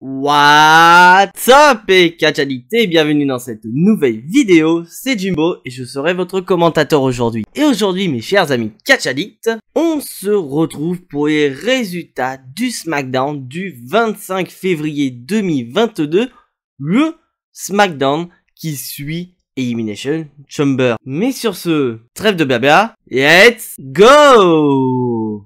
What's up et catch addict et bienvenue dans cette nouvelle vidéo, c'est Jimbo et je serai votre commentateur aujourd'hui. Et aujourd'hui mes chers amis catch addicts, on se retrouve pour les résultats du SmackDown du 25 février 2022, le SmackDown qui suit Elimination Chamber. Mais sur ce, trêve de blabla, let's go!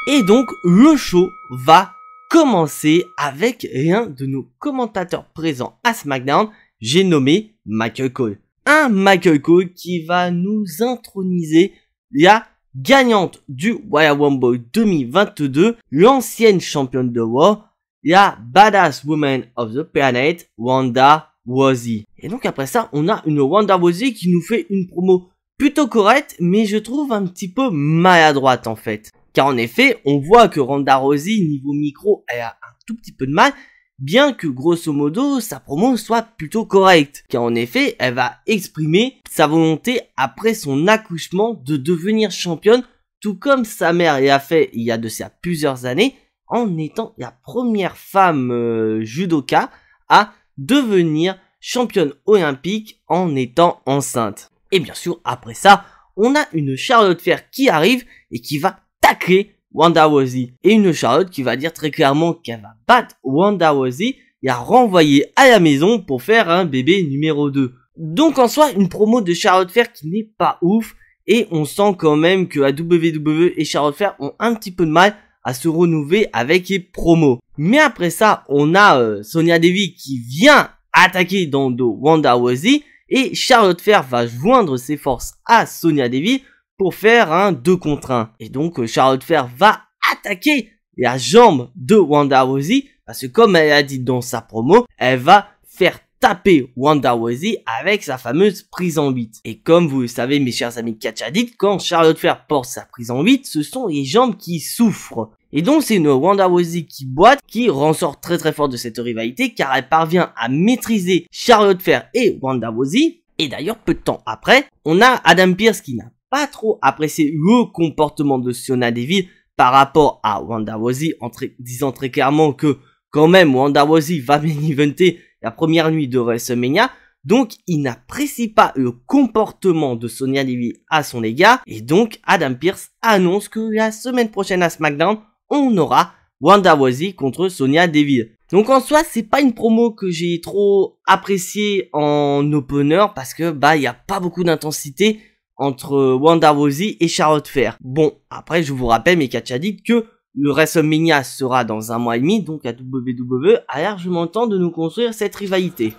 Et donc, le show va commencer avec l'un de nos commentateurs présents à SmackDown, j'ai nommé Michael Cole. Un Michael Cole qui va nous introniser la gagnante du Royal Rumble 2022, l'ancienne championne de Raw, la Badass Woman of the Planet, Ronda Rousey. Et donc après ça, on a une Ronda Rousey qui nous fait une promo plutôt correcte, mais je trouve un petit peu maladroite en fait. Car en effet, on voit que Ronda Rousey, niveau micro, elle a un tout petit peu de mal, bien que grosso modo, sa promo soit plutôt correcte. Car en effet, elle va exprimer sa volonté après son accouchement de devenir championne, tout comme sa mère l'a fait il y a de ça plusieurs années, en étant la première femme judoka à devenir championne olympique en étant enceinte. Et bien sûr, après ça, on a une Charlotte Flair qui arrive et qui va tacler Ronda Rousey. Et une Charlotte qui va dire très clairement qu'elle va battre Ronda Rousey et la renvoyer à la maison pour faire un bébé numéro 2. Donc en soi, une promo de Charlotte Flair qui n'est pas ouf. Et on sent quand même que la WWE et Charlotte Flair ont un petit peu de mal à se renouveler avec les promos. Mais après ça, on a Sonya Deville qui vient attaquer dans le dos Ronda Rousey. Et Charlotte Flair va joindre ses forces à Sonya Deville pour faire un 2 contre 1. Et donc Charlotte Flair va attaquer la jambe de Ronda Rousey, parce que comme elle a dit dans sa promo, elle va faire taper Ronda Rousey avec sa fameuse prise en 8. Et comme vous le savez mes chers amis catch addicts, quand Charlotte Flair porte sa prise en 8, ce sont les jambes qui souffrent. Et donc c'est une Ronda Rousey qui boite, qui ressort très fort de cette rivalité, car elle parvient à maîtriser Charlotte Flair et Ronda Rousey. Et d'ailleurs peu de temps après, on a Adam Pearce qui n'a pas trop apprécié le comportement de Sonya Deville par rapport à Ronda Rousey, en disant très clairement que quand même Ronda Rousey va main eventer la première nuit de WrestleMania, donc il n'apprécie pas le comportement de Sonya Deville à son égard, et donc Adam Pearce annonce que la semaine prochaine à SmackDown, on aura Ronda Rousey contre Sonya Deville. Donc en soi, c'est pas une promo que j'ai trop appréciée en opener, parce que il y a pas beaucoup d'intensité entre Ronda Rousey et Charlotte Flair. Bon, après je vous rappelle mes catch addicts que le WrestleMania sera dans 1 mois et demi, donc la WWE a largement le temps de nous construire cette rivalité.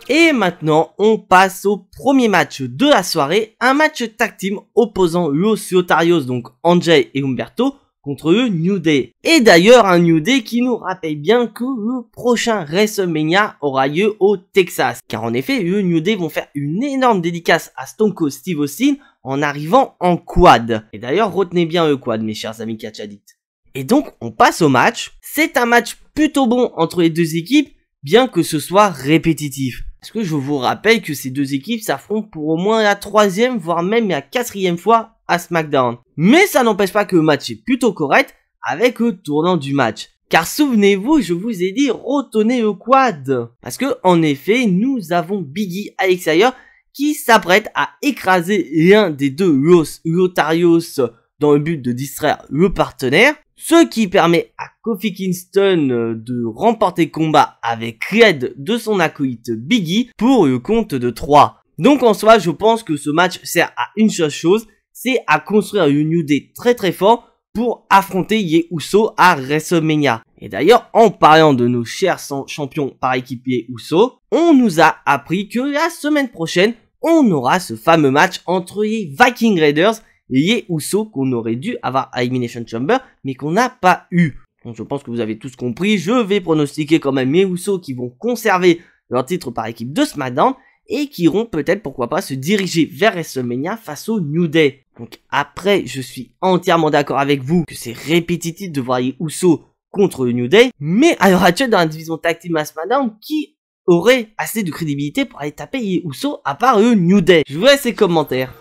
Et maintenant, on passe au premier match de la soirée, un match tag team opposant Los Lotarios, donc Angel et Humberto, contre le New Day. Et d'ailleurs, un New Day qui nous rappelle bien que le prochain WrestleMania aura lieu au Texas. Car en effet, le New Day vont faire une énorme dédicace à Stone Cold Steve Austin en arrivant en quad. Et d'ailleurs, retenez bien le quad, mes chers amis catch addicts. Et donc, on passe au match. C'est un match plutôt bon entre les deux équipes, bien que ce soit répétitif. Parce que je vous rappelle que ces deux équipes s'affrontent pour au moins la 3e, voire même la 4e fois à SmackDown. Mais ça n'empêche pas que le match est plutôt correct avec le tournant du match. Car souvenez-vous, je vous ai dit retenez le quad. Parce que en effet, nous avons Biggie à l'extérieur qui s'apprête à écraser l'un des deux Los Lotarios dans le but de distraire le partenaire. Ce qui permet à Kofi Kingston de remporter le combat avec l'aide de son acolyte Biggie pour le compte de 3. Donc en soi, je pense que ce match sert à une seule chose, c'est à construire le New Day très fort pour affronter les Usos à WrestleMania. Et d'ailleurs, en parlant de nos chers champions par équipe les Usos, on nous a appris que la semaine prochaine, on aura ce fameux match entre les Viking Raiders et les Usos qu'on aurait dû avoir à Elimination Chamber, mais qu'on n'a pas eu. Donc je pense que vous avez tous compris, je vais pronostiquer quand même les Usos qui vont conserver leur titre par équipe de SmackDown, et qui iront peut-être, pourquoi pas, se diriger vers WrestleMania face au New Day. Donc après, je suis entièrement d'accord avec vous que c'est répétitif de voir les Usos contre le New Day, mais à l'heure actuelle dans la division tag team à SmackDown, qui aurait assez de crédibilité pour aller taper les Usos à part eux New Day? Je vois ces commentaires.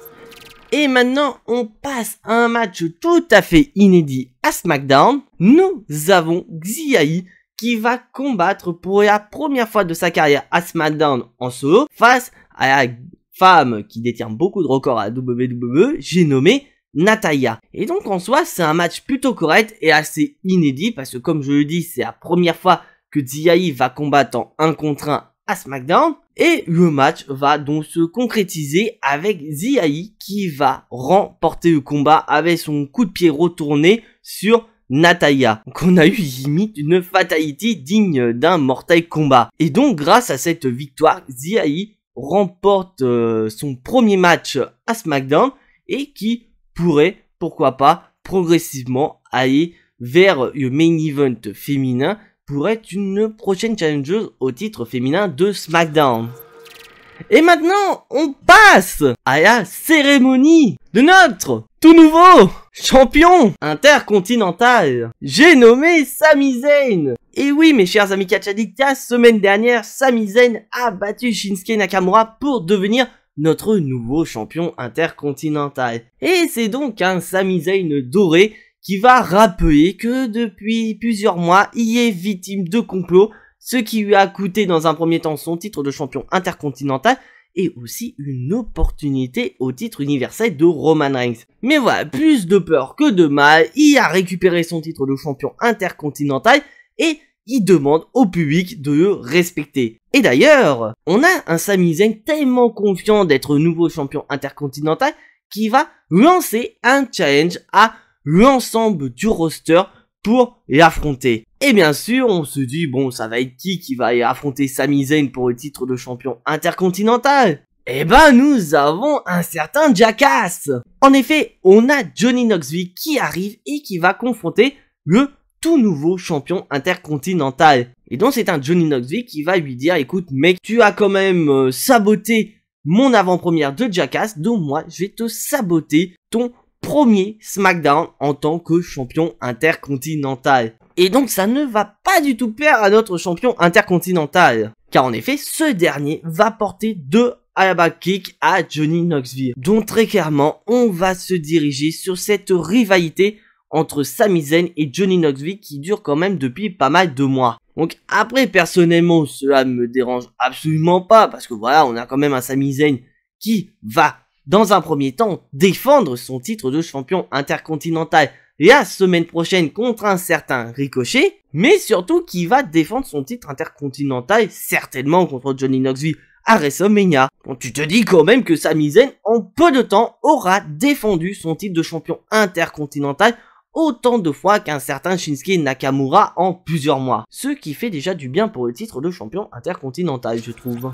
Et maintenant, on passe à un match tout à fait inédit à SmackDown. Nous avons Xia qui va combattre pour la première fois de sa carrière à SmackDown en solo face à la femme qui détient beaucoup de records à WWE, j'ai nommé Natalya. Et donc en soi, c'est un match plutôt correct et assez inédit parce que comme je le dis, c'est la première fois que Xia va combattre en 1 contre 1 à SmackDown. Et le match va donc se concrétiser avec Xia qui va remporter le combat avec son coup de pied retourné sur Natalya. Donc on a eu limite une fatality digne d'un Mortal Kombat. Et donc grâce à cette victoire, Xia remporte son premier match à SmackDown et qui pourrait, pourquoi pas, progressivement aller vers le main event féminin pour être une prochaine challengeuse au titre féminin de SmackDown. Et maintenant, on passe à la cérémonie de notre tout nouveau champion intercontinental. J'ai nommé Sami Zayn. Et oui, mes chers amis Catch Addict, la semaine dernière, Sami Zayn a battu Shinsuke Nakamura pour devenir notre nouveau champion intercontinental. Et c'est donc un Sami Zayn doré qui va rappeler que depuis plusieurs mois, il est victime de complot, ce qui lui a coûté dans un premier temps son titre de champion intercontinental et aussi une opportunité au titre universel de Roman Reigns. Mais voilà, plus de peur que de mal, il a récupéré son titre de champion intercontinental et il demande au public de le respecter. Et d'ailleurs, on a un Sami Zayn tellement confiant d'être nouveau champion intercontinental qui va lancer un challenge à l'ensemble du roster pour l'affronter. Et bien sûr, on se dit, bon, ça va être qui va aller affronter Sami Zayn pour le titre de champion intercontinental? Eh ben, nous avons un certain Jackass. En effet, on a Johnny Knoxville qui arrive et qui va confronter le tout nouveau champion intercontinental. Et donc, c'est un Johnny Knoxville qui va lui dire, écoute, mec, tu as quand même saboté mon avant-première de Jackass, donc moi, je vais te saboter ton premier SmackDown en tant que champion intercontinental. Et donc ça ne va pas du tout plaire à notre champion intercontinental. Car en effet, ce dernier va porter 2 Alaba Kick à Johnny Knoxville. Donc très clairement, on va se diriger sur cette rivalité entre Sami Zayn et Johnny Knoxville qui dure quand même depuis pas mal de mois. Donc après, personnellement, cela ne me dérange absolument pas parce que voilà, on a quand même un Sami Zayn qui va dans un premier temps, défendre son titre de champion intercontinental la semaine prochaine contre un certain Ricochet, mais surtout qui va défendre son titre intercontinental certainement contre Johnny Knoxville à WrestleMania. Donc tu te dis quand même que Sami Zayn en peu de temps aura défendu son titre de champion intercontinental autant de fois qu'un certain Shinsuke Nakamura en plusieurs mois. Ce qui fait déjà du bien pour le titre de champion intercontinental, je trouve.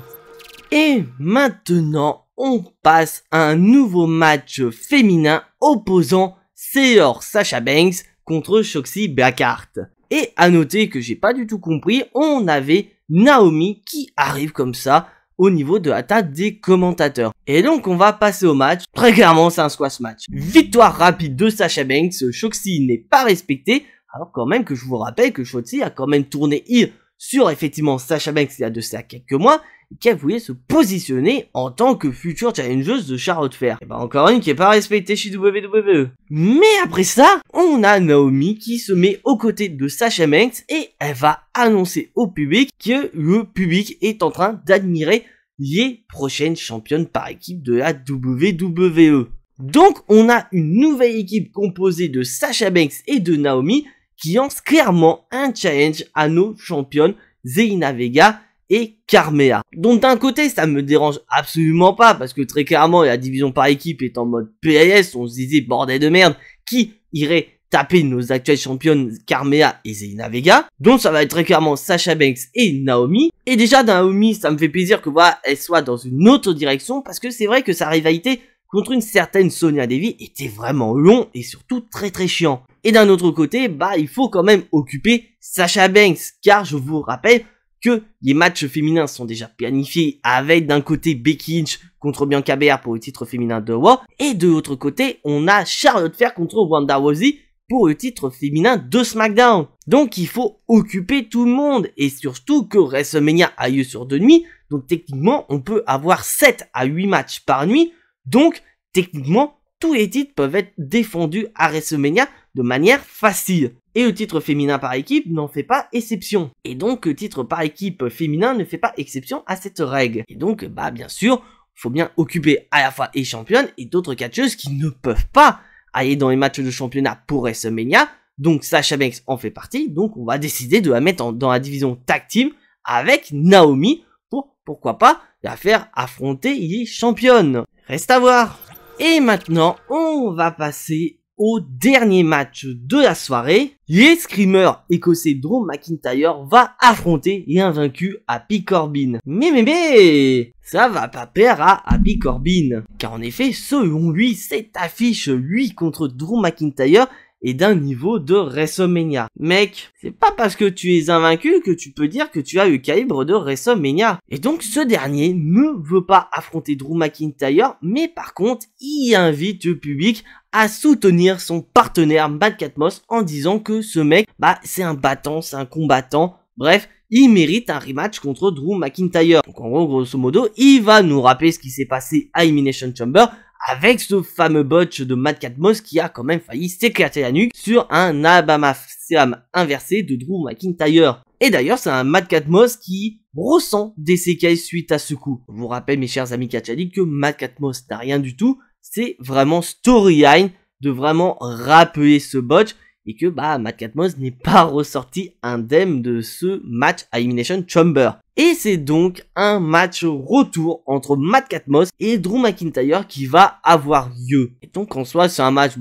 Et maintenant, on passe à un nouveau match féminin opposant Sasha Banks contre Shotzi Blackheart. Et à noter que j'ai pas du tout compris, on avait Naomi qui arrive comme ça au niveau de la table des commentateurs. Et donc on va passer au match. Très clairement, c'est un squash match. Victoire rapide de Sasha Banks, Shotzi n'est pas respectée, alors quand même que je vous rappelle que Shotzi a quand même tourné heel sur effectivement Sasha Banks il y a de ça quelques mois, qu'elle voulait se positionner en tant que future challengeuse de Charlotte Flair. Et bah encore une qui est pas respectée chez WWE. Mais après ça, on a Naomi qui se met aux côtés de Sasha Banks et elle va annoncer au public que le public est en train d'admirer les prochaines championnes par équipe de la WWE. Donc on a une nouvelle équipe composée de Sasha Banks et de Naomi qui lance clairement un challenge à nos championnes Zelina Vega et Carmella. Donc d'un côté ça me dérange absolument pas parce que très clairement la division par équipe est en mode PLS, on se disait bordel de merde, qui irait taper nos actuelles championnes Carmella et Zelina Vega. Donc ça va être très clairement Sasha Banks et Naomi. Et déjà Naomi, ça me fait plaisir que voilà, elle soit dans une autre direction parce que c'est vrai que sa rivalité contre une certaine Sonya Deville était vraiment long et surtout très très chiant. Et d'un autre côté, bah il faut quand même occuper Sasha Banks car je vous rappelle que les matchs féminins sont déjà planifiés avec d'un côté Becky Lynch contre Bianca Belair pour le titre féminin de Raw et de l'autre côté on a Charlotte Flair contre Ronda Rousey pour le titre féminin de SmackDown. Donc il faut occuper tout le monde, et surtout que WrestleMania a lieu sur 2 nuits, donc techniquement on peut avoir 7 à 8 matchs par nuit, donc techniquement tous les titres peuvent être défendus à WrestleMania de manière facile. Et le titre féminin par équipe n'en fait pas exception. Et donc le titre par équipe féminin ne fait pas exception à cette règle. Et donc bien sûr, il faut bien occuper à la fois les championnes et d'autres catcheuses qui ne peuvent pas aller dans les matchs de championnat pour WrestleMania. Donc Sasha Banks en fait partie, donc on va décider de la mettre dans la division tag team avec Naomi pour, pourquoi pas, la faire affronter les championnes. Reste à voir. Et maintenant, on va passer au dernier match de la soirée. Les screamers écossais Drew McIntyre va affronter l'invaincu Happy Corbin. Mais ça va pas plaire à Happy Corbin, car en effet, selon lui, cette affiche, lui contre Drew McIntyre, est d'un niveau de WrestleMania. Mec, c'est pas parce que tu es invaincu que tu peux dire que tu as le calibre de WrestleMania. Et donc ce dernier ne veut pas affronter Drew McIntyre, mais par contre, il invite le public à soutenir son partenaire Madcap Moss en disant que ce mec, c'est un battant, c'est un combattant, bref, il mérite un rematch contre Drew McIntyre. Donc en gros, grosso modo, il va nous rappeler ce qui s'est passé à Elimination Chamber avec ce fameux botch de Madcap Moss qui a quand même failli s'éclater la nuque sur un Alabama Slam inversé de Drew McIntyre. Et d'ailleurs, c'est un Madcap Moss qui ressent des séquelles suite à ce coup. Je vous rappelle, mes chers amis catch addicts, que Madcap Moss n'a rien du tout. C'est vraiment storyline de vraiment rappeler ce botch et que Madcap Moss n'est pas ressorti indemne de ce match à Elimination Chamber. Et c'est donc un match retour entre Madcap Moss et Drew McIntyre qui va avoir lieu. Et donc en soi, c'est un match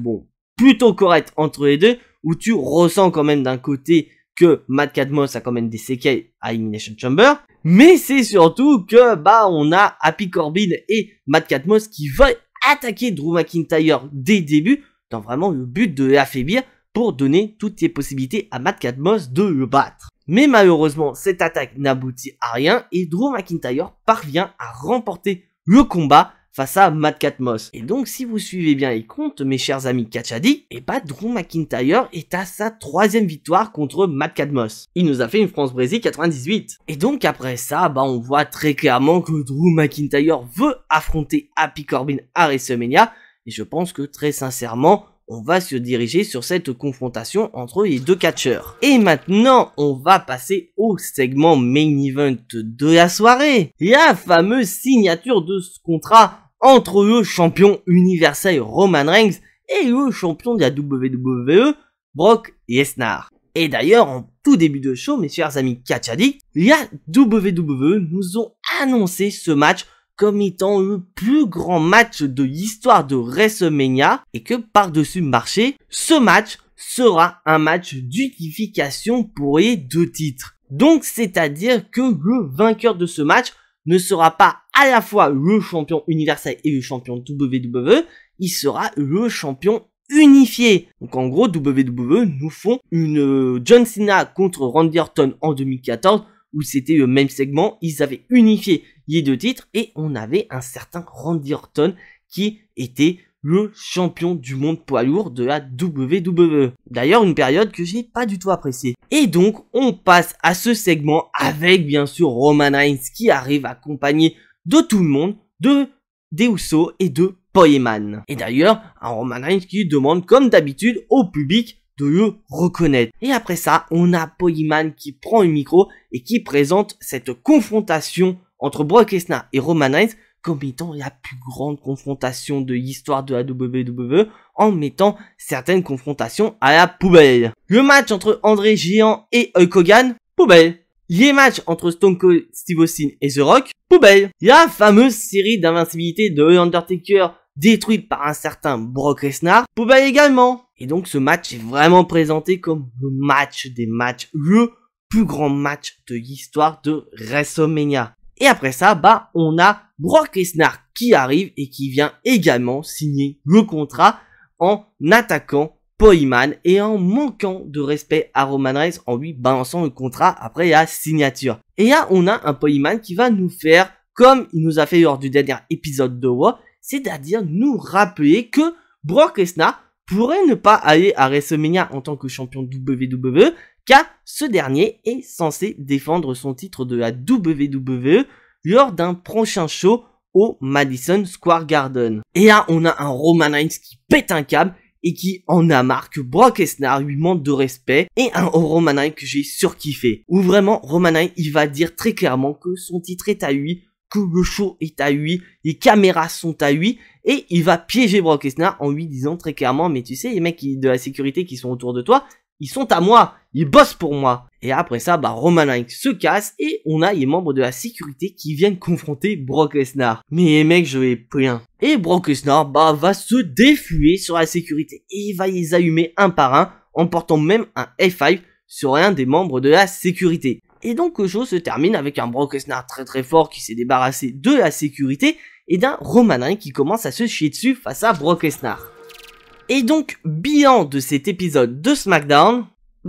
plutôt correct entre les deux, où tu ressens quand même d'un côté que Madcap Moss a quand même des séquelles à Elimination Chamber, mais c'est surtout que on a Happy Corbin et Madcap Moss qui veulent attaquer Drew McIntyre dès le début, dans vraiment le but de l'affaiblir pour donner toutes les possibilités à Madcap Moss de le battre. Mais malheureusement, cette attaque n'aboutit à rien et Drew McIntyre parvient à remporter le combat face à Madcap Moss. Et donc, si vous suivez bien les comptes, mes chers amis catch addicts, Drew McIntyre est à sa 3e victoire contre Madcap Moss. Il nous a fait une France-Brésil 98. Et donc, après ça, on voit très clairement que Drew McIntyre veut affronter Happy Corbin à WrestleMania. Et je pense que très sincèrement, on va se diriger sur cette confrontation entre les deux catcheurs. Et maintenant, on va passer au segment main event de la soirée. La fameuse signature de ce contrat entre le champion universel Roman Reigns et le champion de la WWE, Brock Lesnar. Et d'ailleurs, en tout début de show, mes chers amis catch addicts, la WWE nous ont annoncé ce match comme étant le plus grand match de l'histoire de WrestleMania et que par-dessus marché, ce match sera un match d'unification pour les deux titres. Donc c'est-à-dire que le vainqueur de ce match ne sera pas à la fois le champion universel et le champion WWE, il sera le champion unifié. Donc en gros, WWE nous font une John Cena contre Randy Orton en 2014 où c'était le même segment, ils avaient unifié les deux titres et on avait un certain Randy Orton qui était le champion du monde poids lourd de la WWE. D'ailleurs, une période que j'ai pas du tout appréciée. Et donc, on passe à ce segment avec bien sûr Roman Reigns qui arrive accompagné de tout le monde, des Usos et de Paul Heyman. Et d'ailleurs, un Roman Reigns qui demande comme d'habitude au public de le reconnaître. Et après ça, on a Paul Heyman qui prend le micro et qui présente cette confrontation entre Brock Lesnar et Roman Reigns comme étant la plus grande confrontation de l'histoire de la WWE en mettant certaines confrontations à la poubelle. Le match entre André Géant et Hulk Hogan, poubelle. Les matchs entre Stone Cold Steve Austin et The Rock, poubelle. La fameuse série d'invincibilité de Undertaker détruite par un certain Brock Lesnar, poubelle également. Et donc ce match est vraiment présenté comme le match des matchs, le plus grand match de l'histoire de WrestleMania. Et après ça, on a Brock Lesnar qui arrive et qui vient également signer le contrat en attaquant Paul Heyman et en manquant de respect à Roman Reigns en lui balançant le contrat après la signature. Et là, on a un Paul Heyman qui va nous faire comme il nous a fait lors du dernier épisode de Raw, c'est-à-dire nous rappeler que Brock Lesnar pourrait ne pas aller à WrestleMania en tant que champion WWE, car ce dernier est censé défendre son titre de la WWE lors d'un prochain show au Madison Square Garden. Et là, on a un Roman Reigns qui pète un câble et qui en a marre que Brock Lesnar lui manque de respect, et un Roman Reigns que j'ai surkiffé. Où vraiment, Roman Reigns, il va dire très clairement que son titre est à lui, que le show est à lui, les caméras sont à lui, et il va piéger Brock Lesnar en lui disant très clairement, mais tu sais, les mecs de la sécurité qui sont autour de toi, ils sont à moi, ils bossent pour moi. Et après ça, Roman Reigns se casse et on a les membres de la sécurité qui viennent confronter Brock Lesnar. Mais les mecs, je vais plein. Et Brock Lesnar, va se défouler sur la sécurité et il va les allumer un par un en portant même un F5 sur un des membres de la sécurité. Et donc le show se termine avec un Brock Lesnar très très fort qui s'est débarrassé de la sécurité et d'un Roman Reigns qui commence à se chier dessus face à Brock Lesnar. Et donc, bilan de cet épisode de SmackDown,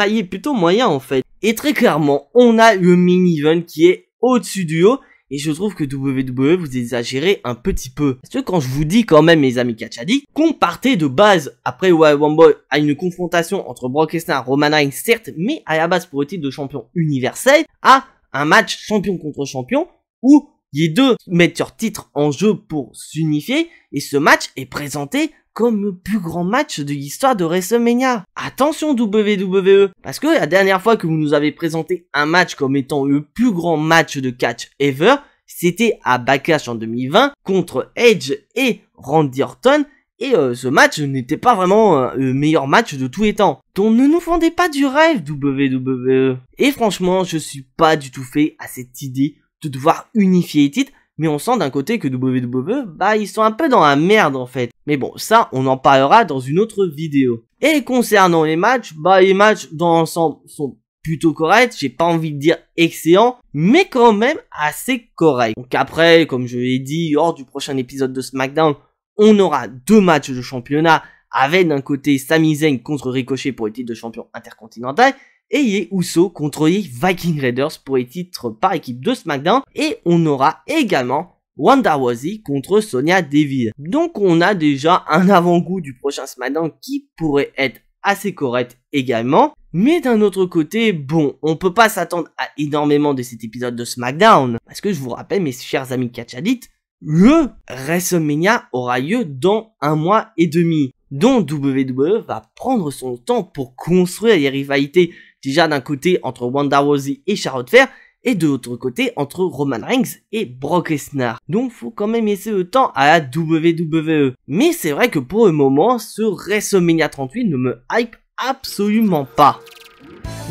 il est plutôt moyen en fait. Et très clairement, on a le mini-event qui est au-dessus du haut. Et je trouve que WWE, vous exagérez un petit peu. Parce que quand je vous dis quand même, mes amis catch addicts, qu'on partait de base, après Royal Rumble, à une confrontation entre Brock Lesnar et Roman Reigns, certes, mais à la base pour le titre de champion universel, à un match champion contre champion, où les deux mettent leur titre en jeu pour s'unifier, et ce match est présenté comme le plus grand match de l'histoire de WrestleMania. Attention WWE, parce que la dernière fois que vous nous avez présenté un match comme étant le plus grand match de catch ever, c'était à Backlash en 2020 contre Edge et Randy Orton, et ce match n'était pas vraiment le meilleur match de tous les temps. Donc ne nous vendez pas du rêve WWE. Et franchement, je suis pas du tout fait à cette idée de devoir unifier les titres. Mais on sent d'un côté que WWE, ils sont un peu dans la merde en fait. Mais bon, ça, on en parlera dans une autre vidéo. Et concernant les matchs, les matchs dans l'ensemble sont plutôt corrects. J'ai pas envie de dire excellents, mais quand même assez corrects. Donc après, comme je l'ai dit, lors du prochain épisode de SmackDown, on aura 2 matchs de championnat avec d'un côté Sami Zayn contre Ricochet pour le titre de champion intercontinental, et les Usos contre les Viking Raiders pour les titres par équipe de SmackDown. Et on aura également Ronda Rousey contre Sonya Deville. Donc on a déjà un avant-goût du prochain SmackDown qui pourrait être assez correct également. Mais d'un autre côté, on peut pas s'attendre à énormément de cet épisode de SmackDown. Parce que je vous rappelle, mes chers amis catch addicts, le WrestleMania aura lieu dans 1 mois et demi. Donc WWE va prendre son temps pour construire les rivalités. Déjà d'un côté entre Ronda Rousey et Charlotte Flair, et de l'autre côté entre Roman Reigns et Brock Lesnar. Donc faut quand même laisser le temps à la WWE. Mais c'est vrai que pour le moment, ce WrestleMania 38 ne me hype absolument pas.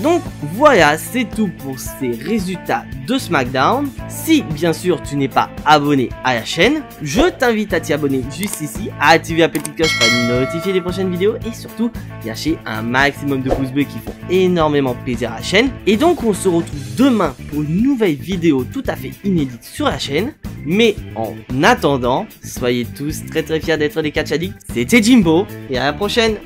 Donc voilà, c'est tout pour ces résultats de SmackDown. Si bien sûr tu n'es pas abonné à la chaîne, je t'invite à t'y abonner juste ici, à activer la petite cloche pour être notifié des prochaines vidéos et surtout lâcher un maximum de pouces bleus qui font énormément plaisir à la chaîne. Et donc on se retrouve demain pour une nouvelle vidéo tout à fait inédite sur la chaîne. Mais en attendant, soyez tous très fiers d'être des catch addicts. C'était Jimbo et à la prochaine.